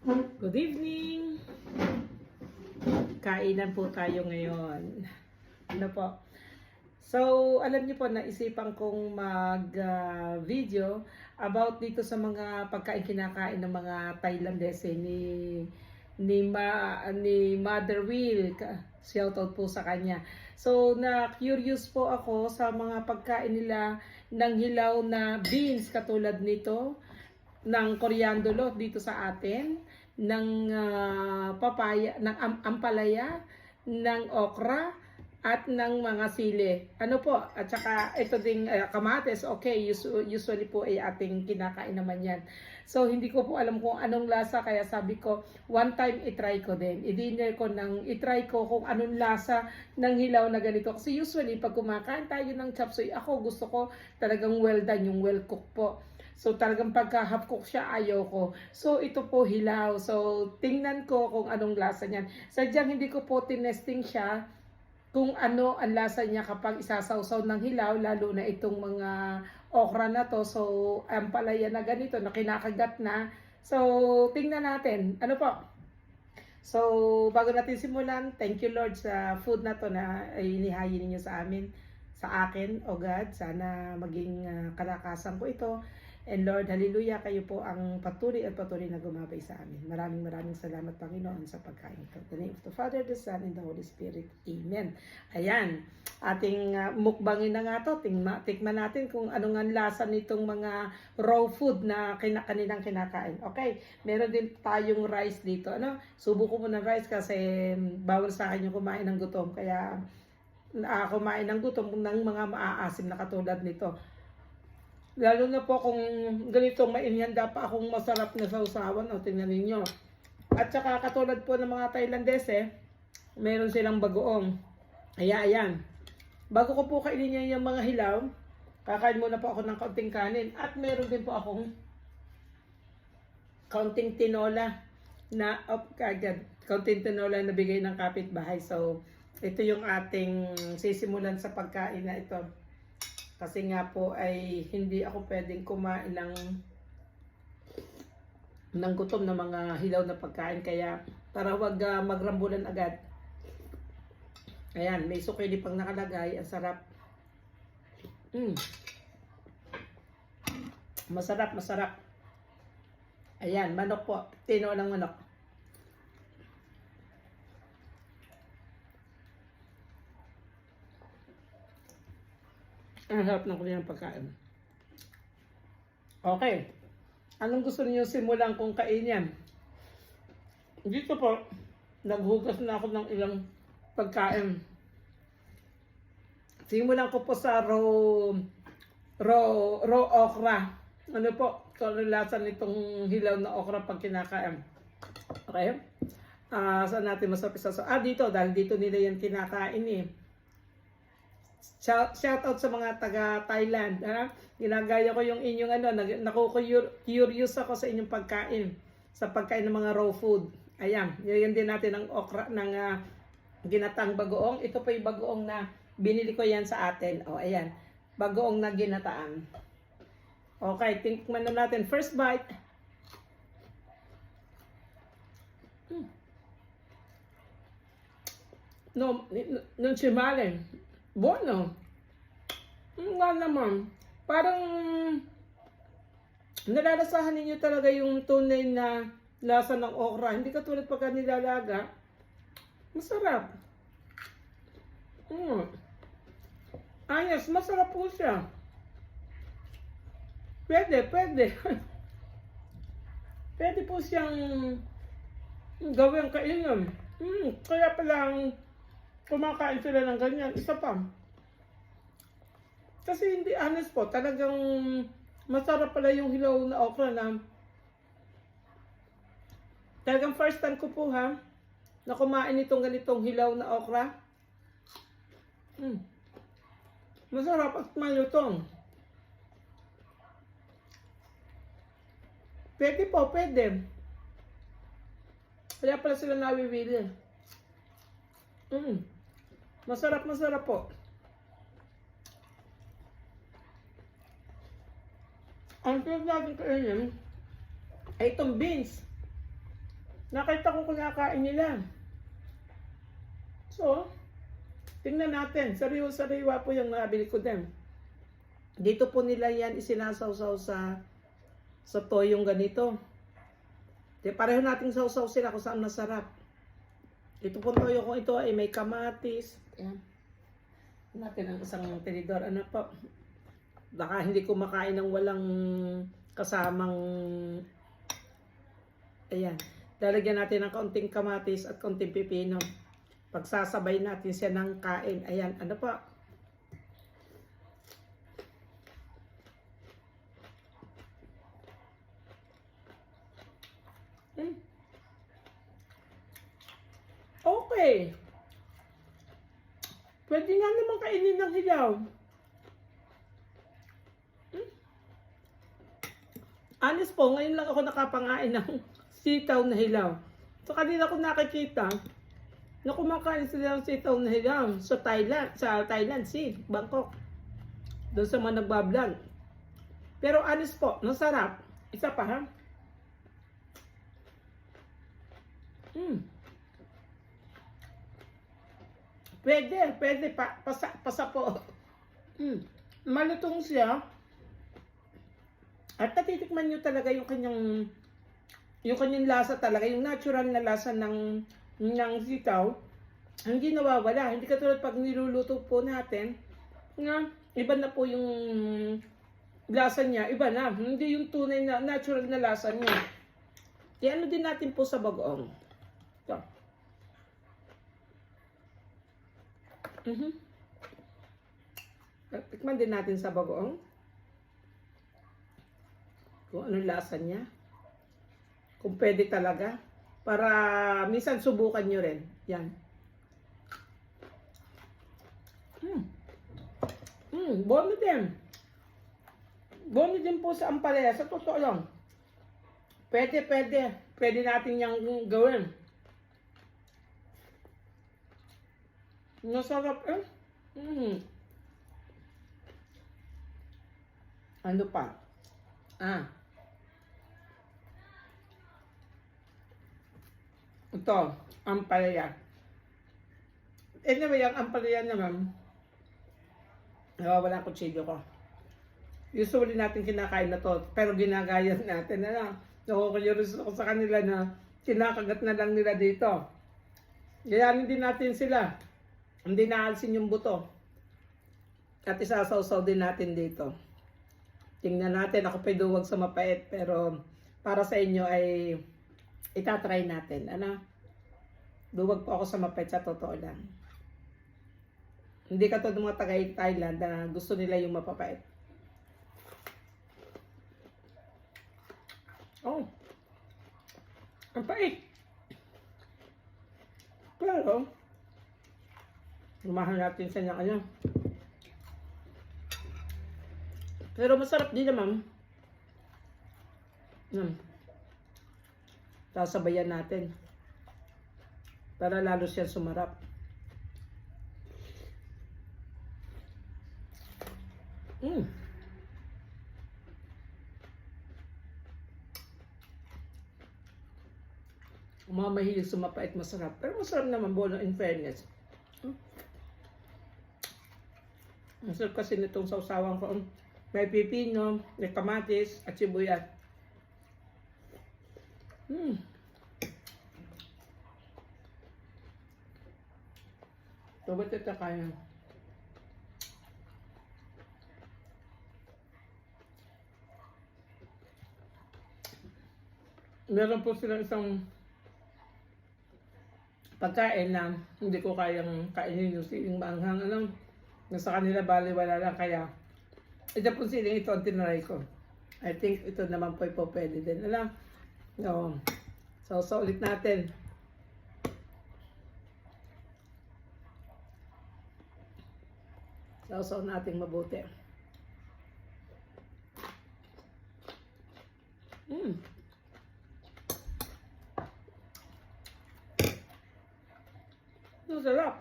Good evening! Kainan po tayo ngayon. Ano po? So, alam niyo po, naisipan kong mag-video about dito sa mga pagkain kinakain ng mga Thailandese ni Mother Will. Shoutout po sa kanya. So, na-curious po ako sa mga pagkain nila ng hilaw na beans katulad nito, ng coriander dito sa atin, ng papaya, ng ampalaya, ng okra, at ng mga sili. Ano po? At saka ito ding kamates, okay, usually po ay ating kinakain naman yan. So hindi ko po alam kung anong lasa, kaya sabi ko, one time itry ko din. I-dinner ko nang itry ko kung anong lasa ng hilaw na ganito. Kasi usually pag kumakain tayo ng chop suey, ako gusto ko talagang well done, yung well cooked po. So talagang pagka half cook siya, ayaw ko. So ito po hilaw. So tingnan ko kung anong lasa niyan. Sadyang hindi ko po tinesting siya kung ano ang lasa niya kapag isasawsaw ng hilaw, lalo na itong mga okra na to. So ang palaya na ganito na kinakagat na. So tingnan natin. Ano po? So bago natin simulan, thank you Lord sa food na to na inihayin ninyo sa amin, sa akin, O God. Sana maging kalakasan ko ito. And Lord, hallelujah, kayo po ang patuloy at patuloy na gumabay sa amin. Maraming salamat, Panginoon, sa pagkain ito. In the name of the Father, the Son, and the Holy Spirit. Amen. Ayan, ating mukbangin na nga to. Tikman natin kung ano nga lasa nitong mga raw food na kanilang kinakain. Okay, meron din tayong rice dito. Ano? Subo ko muna ng rice kasi bawal sa akin yung kumain ng gutom. Kaya kumain ng gutom ng mga maaasim na katulad nito. Lalo na po kung ganito mainhanda pa akong masarap na sausawan, o tingnan ninyo. At saka katulad po ng mga Thailandese, meron silang bagoong. Ayan. Bago ko po kainin yung mga hilaw, kakain muna po ako ng kaunting kanin. At meron din po akong kaunting tinola na kaunting tinola na bigay ng kapitbahay. So, ito yung ating sisimulan sa pagkain na ito. Kasi nga po ay hindi ako pwedeng kumain ng gutom na mga hilaw na pagkain. Kaya para wag magrambulan agad. Ayan, may sukili pang nakalagay. Ang sarap. Masarap. Ayan, manok po. Tinolang manok. Ang harap ng kanilang pagkain. Okay. Anong gusto niyo simulan kong kainin? Dito po, naghugas na ako ng ilang pagkain. Simulan ko po sa raw okra. Ano po, kalalasan nitong hilaw na okra pag kinakain. Okay? Saan natin masarap isasaw? Dito, dahil dito nila yan kinakain eh. Shout out sa mga taga Thailand. Ginagaya ko yung inyong naku-curious ako sa inyong pagkain. Sa pagkain ng mga raw food. Ayan, nilagyan din natin ng okra, ng ginatang bagoong. Ito pa yung bagoong na binili ko yan sa atin. O, ayan. Bagoong na ginataan. Okay, tikman na natin. First bite. No, non chimale. Bueno. Nga naman. Parang nalalasahan ninyo talaga yung tunay na lasa ng okra. Hindi katulad pagka nilalaga. Masarap. Ayos, masarap po siya. Pwede. Pwede po siyang gawin kainan. Kaya palang kumakain sila ng ganyan. Isa pa. Kasi hindi, honest po, talagang masarap pala yung hilaw na okra na talagang first time ko po na kumain itong ganitong hilaw na okra. Masarap at malutong. Pwede po, pwede. Kaya pala sila nawiwili. Masarap po. Ang sarap natin kainin ay itong beans. Nakita ko kinakain nila. So, tingnan natin. Sariwa-sariwa po yung nabili ko din. Dito po nila yan isinasawsaw sa toyong ganito. Di pareho nating sausaw sila kung saan masarap. Ito po toyo kung ito ay may kamatis. Ayan. Natin ang isang tinidor. Ano po? Baka hindi ko makain ng walang kasamang. Ayan. Lalagyan natin ng kaunting kamatis at kaunting pipino. Pagsasabay natin siya ng kain. Ayan. Ano po? Okay. Pwede nga naman kainin ng hilaw. Honest po, ngayon lang ako nakapangain ng sitaw na hilaw. So kanina ko nakikita na kumakain sila ng sitaw na hilaw sa Thailand, Bangkok. Doon sa mga nagbablog. Pero honest po, masarap. Isa pa ha. Pwede, pasa po. Malutong siya. At natitikman nyo talaga yung kanyang lasa talaga, yung natural na lasa ng sitaw. Hindi nawawala. Hindi katulad pag niluluto po natin, nga, iba na po yung lasa niya, iba na. Hindi yung tunay na natural na lasa niya. Kaya ano din natin po sa bagoong. Ito. Tikman din natin sa bagoong. Kung anong lasa niya. Kung pwede talaga. Para minsan subukan nyo rin. Yan. Bono din. Bono din po sa ampalaya. Sa totoo lang. Pwede. Pwede natin yung gawin. Masarap eh. Ano pa? Ito, ampalaya. Anyway, ang ampalaya naman, nawawala ang kutsilyo ko. Usually natin kinakain na to, pero ginagayat natin. Nakukuliris ako sa kanila na kinakagat na lang nila dito. Gayanin din natin sila. Hindi naalisin yung buto. At isasawsaw din natin dito. Tingnan natin, ako pa'y duwag sa mapait, pero para sa inyo ay itatry natin. Duwag po ako sa mapait, sa totoo lang. Hindi katulad ng mga taga-Thailand na gusto nila yung mapapait. Oh, ang pait. Pero, lumahan natin sa kanya. Pero masarap din naman. Sasabayan natin. Para lalo siya sumarap. Kung mga mahilig sumapait, masarap. Pero masarap naman, Bono, in fairness. Masarap kasi nitong sausawan ko. May pipino, may kamatis, at sibuyas. So, ba't ito kaya? Meron po silang isang pagkain na hindi ko kayang kainin yung siling maanghang. Nasa kanila baliwala lang, kaya ito po siling ito ang tinry ko. I think ito naman po pwede din. So ulit natin. Sausaw natin mabuti. Sarap.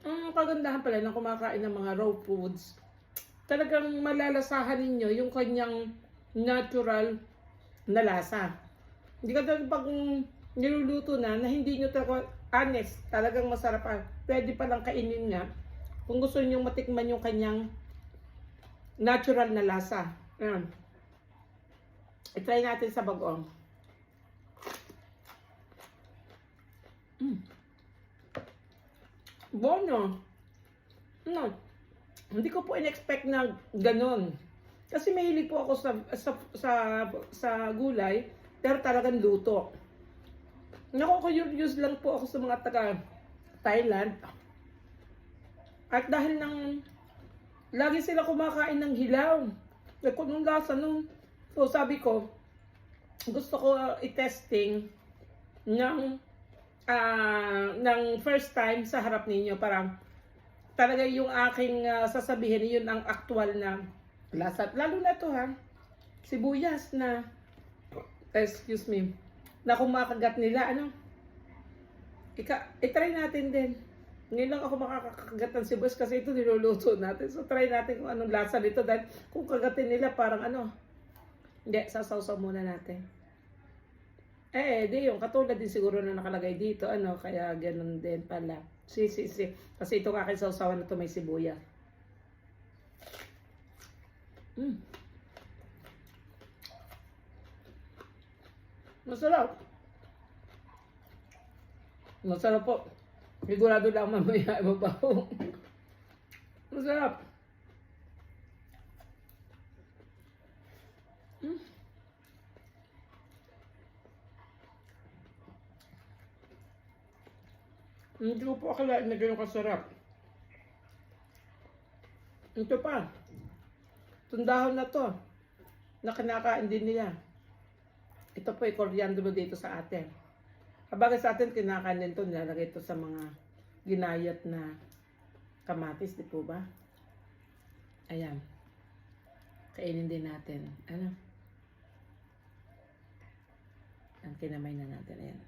Ang kagandahan pala ng kumakain ng mga raw foods, talagang malalasahan ninyo yung kanyang natural na lasa. Hindi ka talaga pag niluluto na hindi nyo talaga honest, talagang masarap. Pwede palang kainin nga kung gusto nyo matikman yung kanyang natural na lasa. Ayan. I-try natin sa bagoong. Bono. No. Hindi ko po in-expect na ganun. Kasi mahilig po ako sa gulay, pero talagang luto. Nakaka-curious lang po ako sa mga taga Thailand. At dahil lagi sila kumakain ng hilaw. Nung lasa nung, so sabi ko, gusto ko i-testing ng first time sa harap ninyo. Parang talaga yung aking sasabihin, yun ang actual na lasa. Lalo na to sibuyas na, excuse me, na kumakagat nila, i-try natin din. Ngayon lang ako makakagat ng sibuyas kasi ito niluluto natin. So try natin kung anong lasa nito dahil kung kagatin nila parang hindi, sasawsaw muna natin. Di yung katulad din siguro na nakalagay dito, kaya ganun din pala. Si. Kasi itong aking sausawan na ito may sibuyas. Masarap. Masarap po. Sigurado lang mamaya mabaho. Masarap. Hindi ko po akalain na ganyan kasarap. Ito pa. Tundahon na to. Na kinakain din nila. Ito po ay coriander dito sa atin. Habang sa atin, kinakain din ito. Nilalagay ito sa mga ginayat na kamatis. Di po ba? Ayan. Kainin din natin. Ang kinamay na natin. Ayan.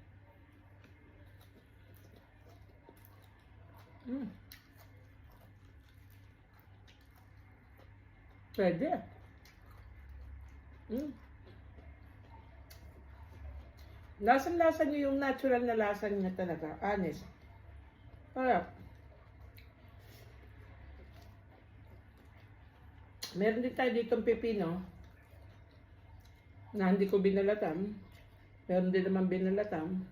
Pwede. Lasang-lasa niyo yung natural na lasa niya talaga. Honest. Sarap. Meron din tayo ditong pipino na hindi ko binalatan. Meron din naman binalatan.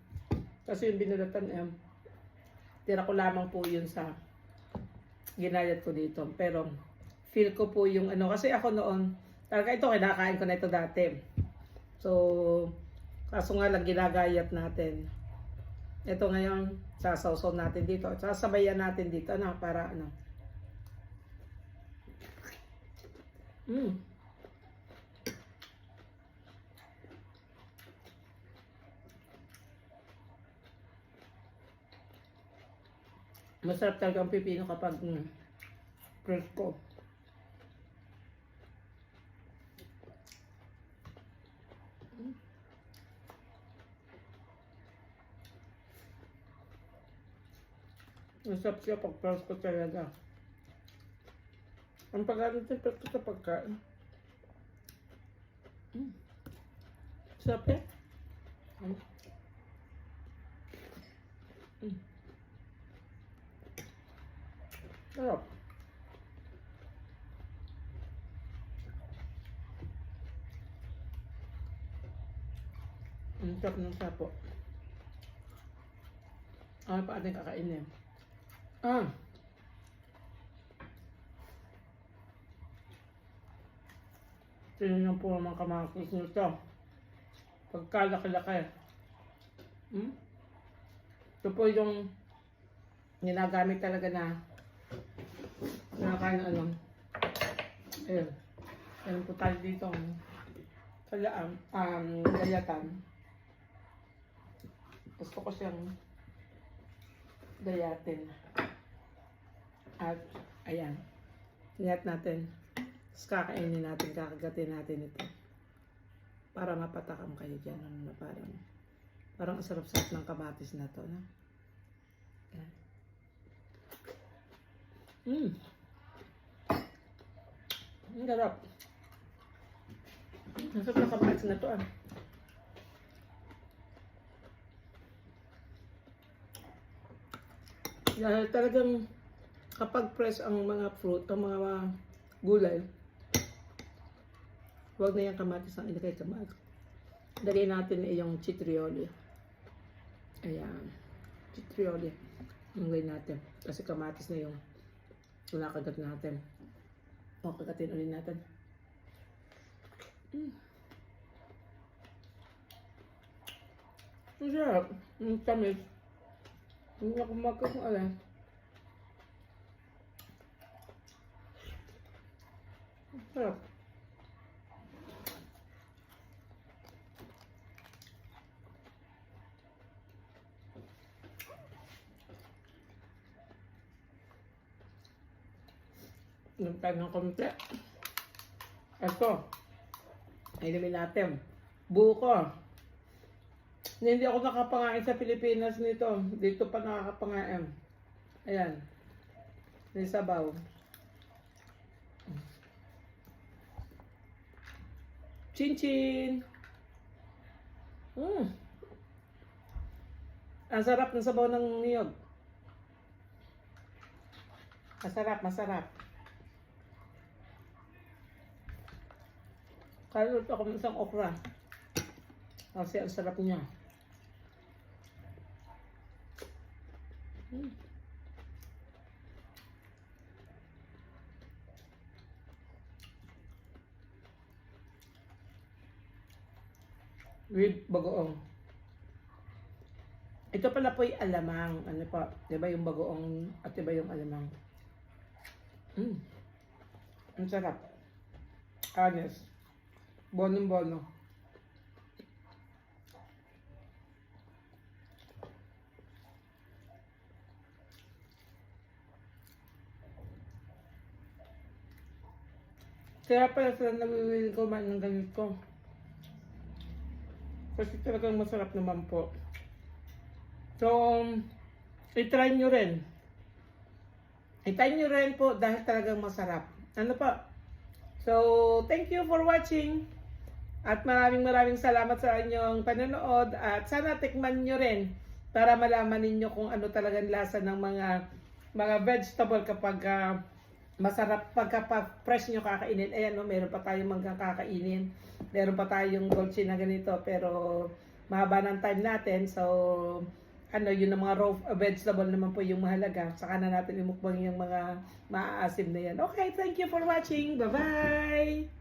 Kasi yung binalatan tira ko lamang po yun sa ginayat ko dito. Pero feel ko po yung kasi ako noon, talaga ito kinakain ko na ito dati. So, kaso nga lang ginagayat natin. Ito ngayon, sasawsaw natin dito. Sasabayan natin dito para Masarap talaga ang pipino kapag presko. Masarap siya pag presko talaga. Ang pag-ano din presko sa pagkain. Sarap eh. Sarap. Ang sarap ng sapo. Ano pa ating kakainin? Tingnan po naman kamatis nito. Pagkalaki-laki. Ito po yung ginagamit talaga na kinakain Ayun. Ayun po tayo dito. Gayatan. Gusto ko siyang gayatin. At, ayan. Gayat natin. Tapos kakainin natin, kakagatin natin ito. Para mapatakam kayo dyan. Parang sarap-sarap ng kamatis na to. Ayan. Ang sarap. Masarap na kamatis na to ah. Dahil talagang kapag fresh ang mga fruit, ang mga gulay, huwag na yung kamatis ang ilagay kamatis. Lagay natin yung citrioli. Ayan. Citrioli. Ilagay natin. Kasi kamatis na yung nakagat natin. O, kagatin ulit natin. Ang sarap. Ang tamis. Hindi ako magkakaalam. Ang sarap. Nagtag ng konti. Ito. Inumin natin. Buko. Hindi ako nakapangain sa Pilipinas nito. Dito pa nakakapangain. Ayan. May sabaw. Chin-chin! Ang sarap ng sabaw ng niyog. Masarap, masarap. Kaluto ako ng isang okra. Kasi ang sarap niya. With bagoong. Ito pala po yung alamang. Ano pa? Diba yung bagoong at diba yung alamang? Ang sarap. Honest. Bonong-bono. Kaya pala sila nawiwili ko man ng ganito. Kasi talagang masarap naman po. So, i-try nyo rin. I-try nyo rin po dahil talagang masarap. Ano pa? So, thank you for watching. At maraming salamat sa inyong panonood. At sana tikman nyo rin para malaman ninyo kung ano talagang lasa ng mga vegetable kapag masarap pagka fresh nyo kakainin. Ayan, no, meron pa tayong manggang kakainin. Meron pa tayong dolce na ganito. Pero mahaba ng time natin. So, yun ang mga raw vegetable naman po yung mahalaga. Saka na natin imukbang yung mga maaasim na yan. Okay, thank you for watching. Bye-bye!